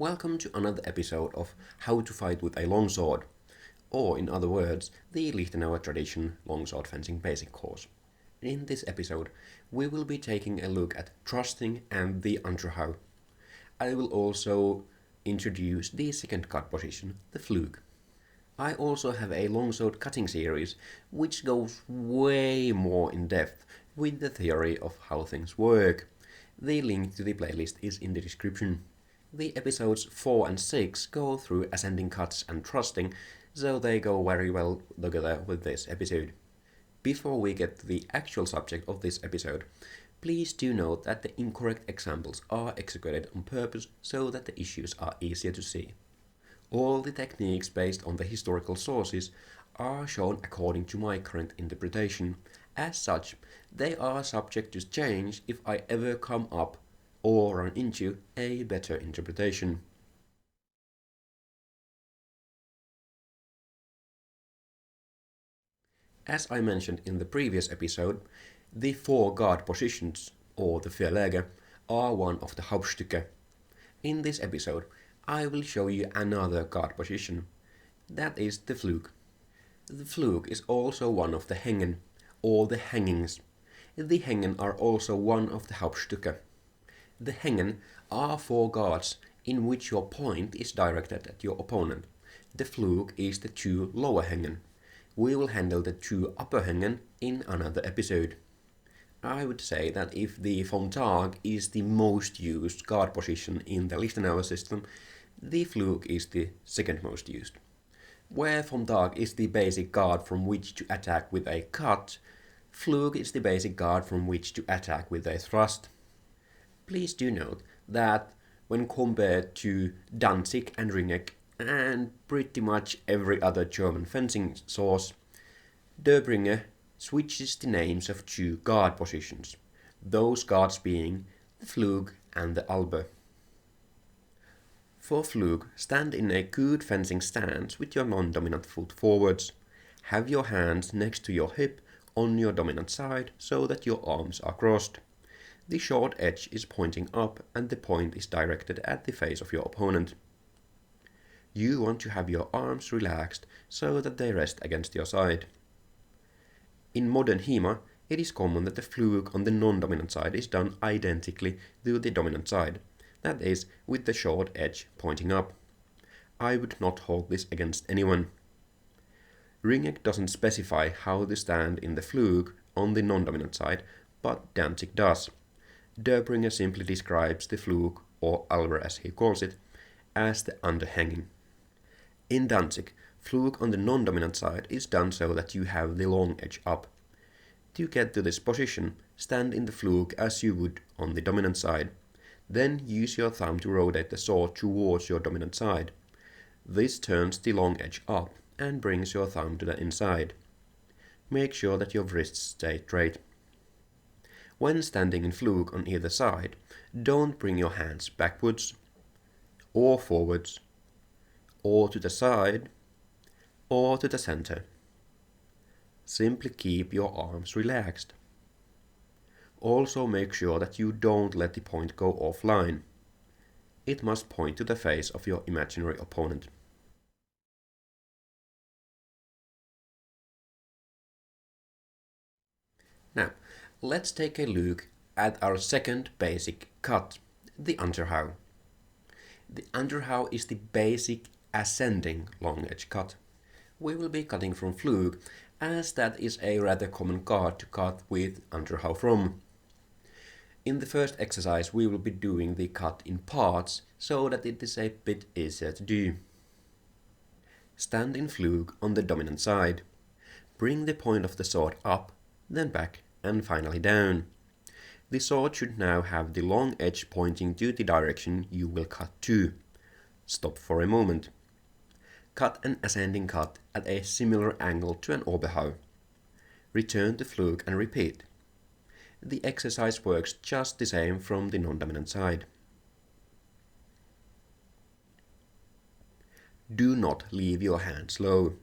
Welcome to another episode of How to Fight with a Longsword, or in other words, the Lichtenauer Tradition Longsword Fencing Basic Course. In this episode, we will be taking a look at thrusting and the Unterhau. I will also introduce the second cut position, the Flug. I also have a longsword cutting series, which goes way more in depth with the theory of how things work. The link to the playlist is in the description. The episodes 4 and 6 go through ascending cuts and thrusting, so they go very well together with this episode. Before we get to the actual subject of this episode, please do note that the incorrect examples are executed on purpose so that the issues are easier to see. All the techniques based on the historical sources are shown according to my current interpretation. As such, they are subject to change if I ever come up or run into a better interpretation. As I mentioned in the previous episode, the four guard positions, or the Verläge, are one of the Hauptstücke. In this episode, I will show you another guard position. That is the Flug. The Flug is also one of the Hängen, or the hangings. The Hängen are also one of the Hauptstücke. The Hängen are four guards in which your point is directed at your opponent. The Flug is the two lower Hängen. We will handle the two upper Hängen in another episode. I would say that if the Vom Tag is the most used guard position in the Lichtenauer system, the Flug is the second most used. Where Vom Tag is the basic guard from which to attack with a cut, Flug is the basic guard from which to attack with a thrust. Please do note that when compared to Danzig and Ringeck and pretty much every other German fencing source, Döbringer switches the names of two guard positions, those guards being the Flug and the Albe. For Flug, stand in a good fencing stance with your non-dominant foot forwards. Have your hands next to your hip on your dominant side so that your arms are crossed. The short edge is pointing up and the point is directed at the face of your opponent. You want to have your arms relaxed so that they rest against your side. In modern HEMA, it is common that the Flug on the non-dominant side is done identically to the dominant side, that is, with the short edge pointing up. I would not hold this against anyone. Ringeck doesn't specify how to stand in the Flug on the non-dominant side, but Danzig does. Döbringer simply describes the Flug, or Alber as he calls it, as the underhanging. In Danzig, Flug on the non-dominant side is done so that you have the long edge up. To get to this position, stand in the Flug as you would on the dominant side. Then use your thumb to rotate the sword towards your dominant side. This turns the long edge up and brings your thumb to the inside. Make sure that your wrists stay straight. When standing in Flug on either side, don't bring your hands backwards, or forwards, or to the side, or to the center. Simply keep your arms relaxed. Also make sure that you don't let the point go offline. It must point to the face of your imaginary opponent. Now, let's take a look at our second basic cut, the Unterhau. The Unterhau is the basic ascending long edge cut. We will be cutting from Flug, as that is a rather common guard to cut with Unterhau from. In the first exercise we will be doing the cut in parts so that it is a bit easier to do. Stand in Flug on the dominant side. Bring the point of the sword up, then back and finally down. The sword should now have the long edge pointing to the direction you will cut to. Stop for a moment. Cut an ascending cut at a similar angle to an Oberhau. Return to Flug and repeat. The exercise works just the same from the non-dominant side. Do not leave your hands low.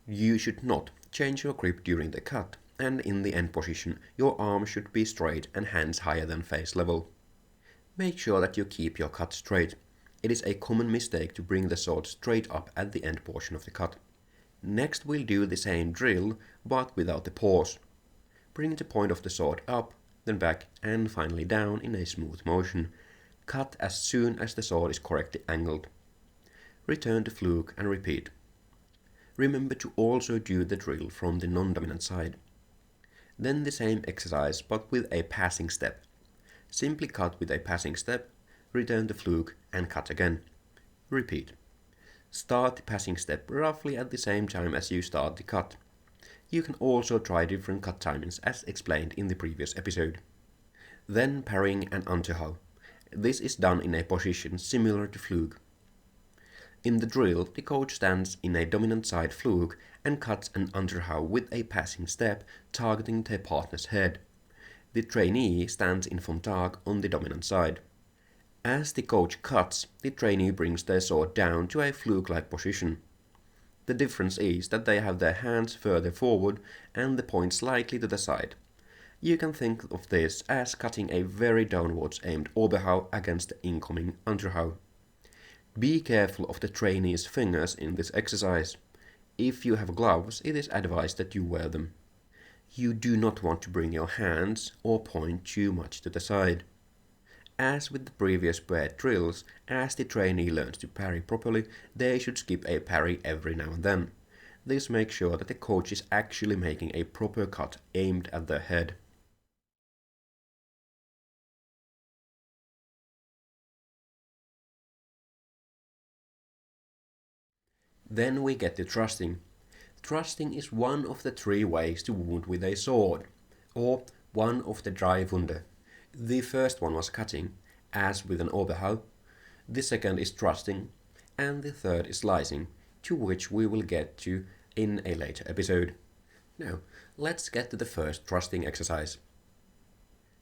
You should not change your grip during the cut, and in the end position your arm should be straight and hands higher than face level. Make sure that you keep your cut straight. It is a common mistake to bring the sword straight up at the end portion of the cut. Next we'll do the same drill, but without the pause. Bring the point of the sword up, then back, and finally down in a smooth motion. Cut as soon as the sword is correctly angled. Return to fluke and repeat. Remember to also do the drill from the non-dominant side. Then the same exercise but with a passing step. Simply cut with a passing step, return to fluke and cut again. Repeat. Start the passing step roughly at the same time as you start the cut. You can also try different cut timings as explained in the previous episode. Then parrying and underhow. This is done in a position similar to fluke. In the drill, the coach stands in a dominant side fluke and cuts an underhow with a passing step targeting their partner's head. The trainee stands in vom Tag on the dominant side. As the coach cuts, the trainee brings their sword down to a fluke-like position. The difference is that they have their hands further forward and the point slightly to the side. You can think of this as cutting a very downwards aimed Oberhau against the incoming Unterhau. Be careful of the trainee's fingers in this exercise. If you have gloves, it is advised that you wear them. You do not want to bring your hands or point too much to the side. As with the previous paired drills, as the trainee learns to parry properly, they should skip a parry every now and then. This makes sure that the coach is actually making a proper cut aimed at their head. Then we get to thrusting. Thrusting is one of the 3 ways to wound with a sword, or one of the drei Wunde. The first one was cutting, as with an Oberhau, the second is thrusting, and the third is slicing, to which we will get to in a later episode. Now, let's get to the first thrusting exercise.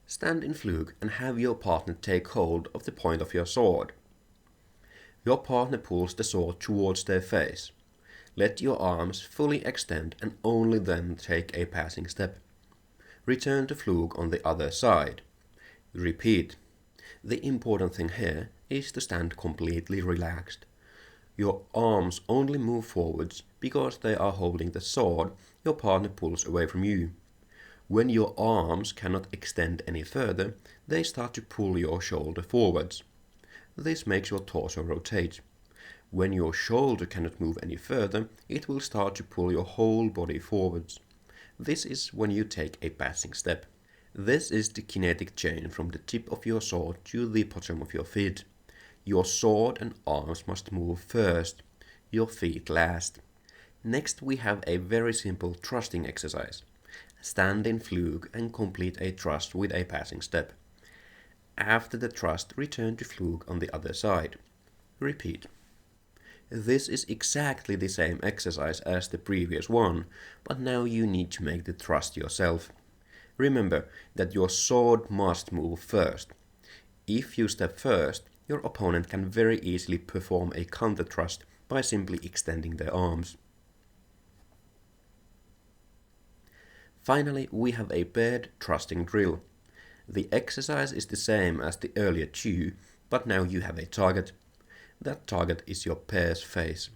Stand in fluke and have your partner take hold of the point of your sword. Your partner pulls the sword towards their face. Let your arms fully extend and only then take a passing step. Return to fluke on the other side. Repeat. The important thing here is to stand completely relaxed. Your arms only move forwards because they are holding the sword your partner pulls away from you. When your arms cannot extend any further, they start to pull your shoulder forwards. This makes your torso rotate. When your shoulder cannot move any further, it will start to pull your whole body forwards. This is when you take a passing step. This is the kinetic chain from the tip of your sword to the bottom of your feet. Your sword and arms must move first, your feet last. Next we have a very simple thrusting exercise. Stand in fluke and complete a thrust with a passing step. After the thrust, return to fluke on the other side. Repeat. This is exactly the same exercise as the previous one, but now you need to make the thrust yourself. Remember that your sword must move first. If you step first, your opponent can very easily perform a counter thrust by simply extending their arms. Finally, we have a paired thrusting drill. The exercise is the same as the earlier 2, but now you have a target. That target is your pair's face.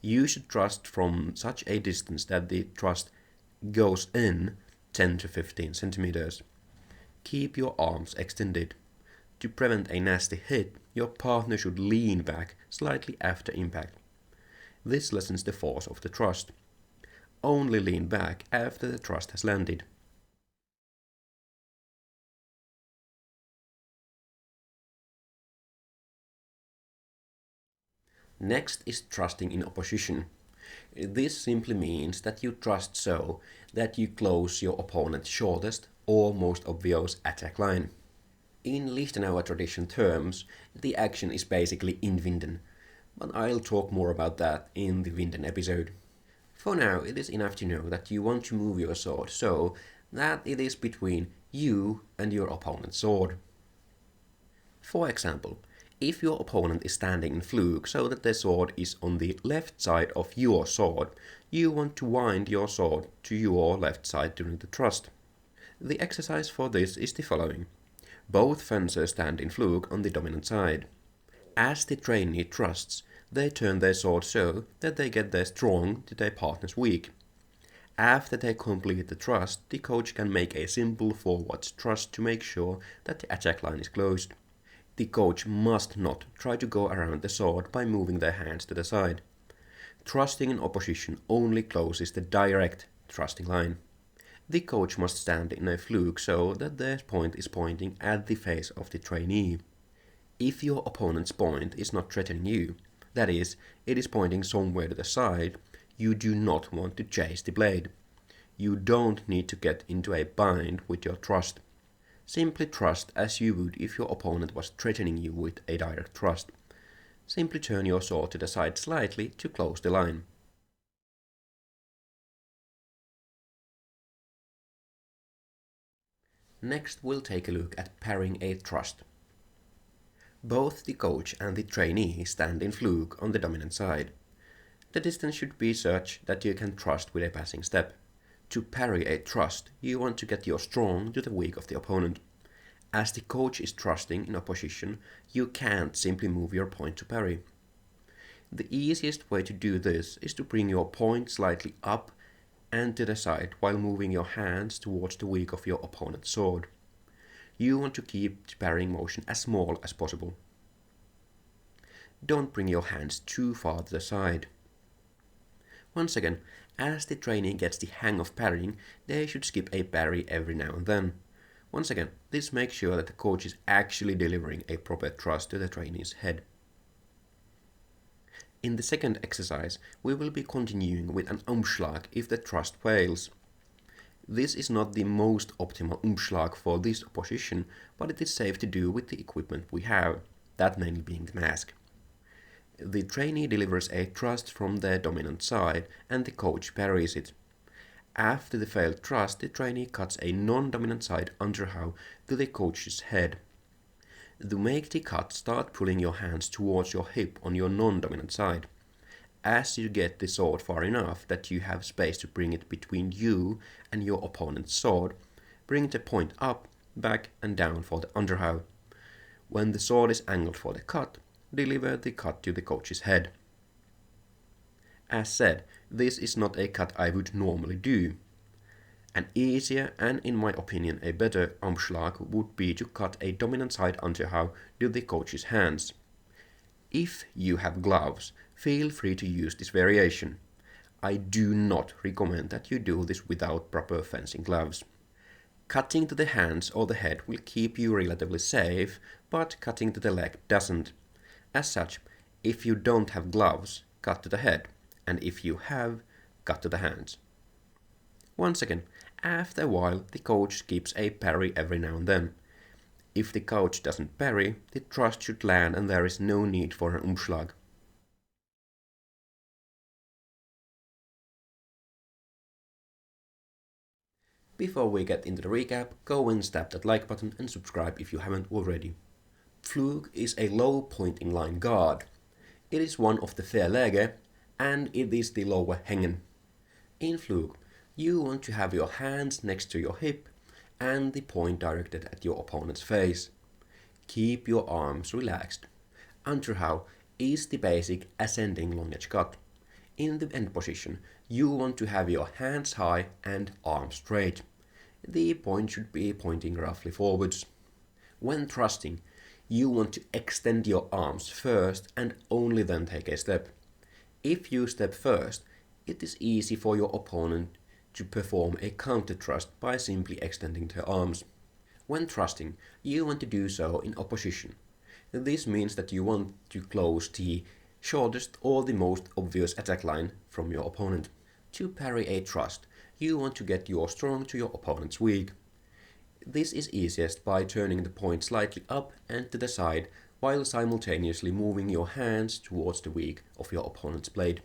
You should thrust from such a distance that the thrust goes in 10 to 15 centimeters. Keep your arms extended. To prevent a nasty hit, your partner should lean back slightly after impact. This lessens the force of the thrust. Only lean back after the thrust has landed. Next is thrusting in opposition. This simply means that you thrust so that you close your opponent's shortest or most obvious attack line. In Lichtenauer tradition terms, the action is basically inwinden, but I'll talk more about that in the Winden episode. For now, it is enough to know that you want to move your sword so that it is between you and your opponent's sword. For example, if your opponent is standing in fluke so that their sword is on the left side of your sword, you want to wind your sword to your left side during the thrust. The exercise for this is the following. Both fencers stand in fluke on the dominant side. As the trainee trusts, they turn their sword so that they get their strong to their partner's weak. After they complete the thrust, the coach can make a simple forward thrust to make sure that the attack line is closed. The coach must not try to go around the sword by moving their hands to the side. Thrusting in opposition only closes the direct thrusting line. The coach must stand in a fluke so that their point is pointing at the face of the trainee. If your opponent's point is not threatening you, that is, it is pointing somewhere to the side, you do not want to chase the blade. You don't need to get into a bind with your thrust. Simply thrust as you would if your opponent was threatening you with a direct thrust. Simply turn your sword to the side slightly to close the line. Next we'll take a look at parrying a thrust. Both the coach and the trainee stand in fluke on the dominant side. The distance should be such that you can thrust with a passing step. To parry a thrust, you want to get your strong to the weak of the opponent. As the coach is thrusting in opposition, you can't simply move your point to parry. The easiest way to do this is to bring your point slightly up and to the side while moving your hands towards the weak of your opponent's sword. You want to keep the parrying motion as small as possible. Don't bring your hands too far to the side. Once again, as the trainee gets the hang of parrying, they should skip a parry every now and then. Once again, this makes sure that the coach is actually delivering a proper thrust to the trainee's head. In the second exercise, we will be continuing with an Umschlag if the thrust fails. This is not the most optimal Umschlag for this position, but it is safe to do with the equipment we have, that mainly being the mask. The trainee delivers a thrust from their dominant side and the coach parries it. After the failed thrust, the trainee cuts a non-dominant side underhow to the coach's head. To make the cut, start pulling your hands towards your hip on your non-dominant side. As you get the sword far enough that you have space to bring it between you and your opponent's sword, bring the point up, back and down for the underhow. When the sword is angled for the cut, deliver the cut to the coach's head. As said, this is not a cut I would normally do. An easier and, in my opinion, a better Umschlag would be to cut a dominant side underhow to the coach's hands. If you have gloves, feel free to use this variation. I do not recommend that you do this without proper fencing gloves. Cutting to the hands or the head will keep you relatively safe, but cutting to the leg doesn't. As such, if you don't have gloves, cut to the head, and if you have, cut to the hands. Once again, after a while, the coach skips a parry every now and then. If the coach doesn't parry, the thrust should land and there is no need for an Umschlag. Before we get into the recap, go and tap that like button and subscribe if you haven't already. Fluke is a low pointing line guard. It is one of the Verläge and it is the lower Hängen. In Fluke, you want to have your hands next to your hip and the point directed at your opponent's face. Keep your arms relaxed. Underhow is the basic ascending long edge cut. In the end position, you want to have your hands high and arms straight. The point should be pointing roughly forwards. When thrusting, you want to extend your arms first and only then take a step. If you step first, it is easy for your opponent to perform a counter thrust by simply extending their arms. When thrusting, you want to do so in opposition. This means that you want to close the shortest or the most obvious attack line from your opponent. To parry a thrust, you want to get your strong to your opponent's weak. This is easiest by turning the point slightly up and to the side while simultaneously moving your hands towards the weak of your opponent's blade.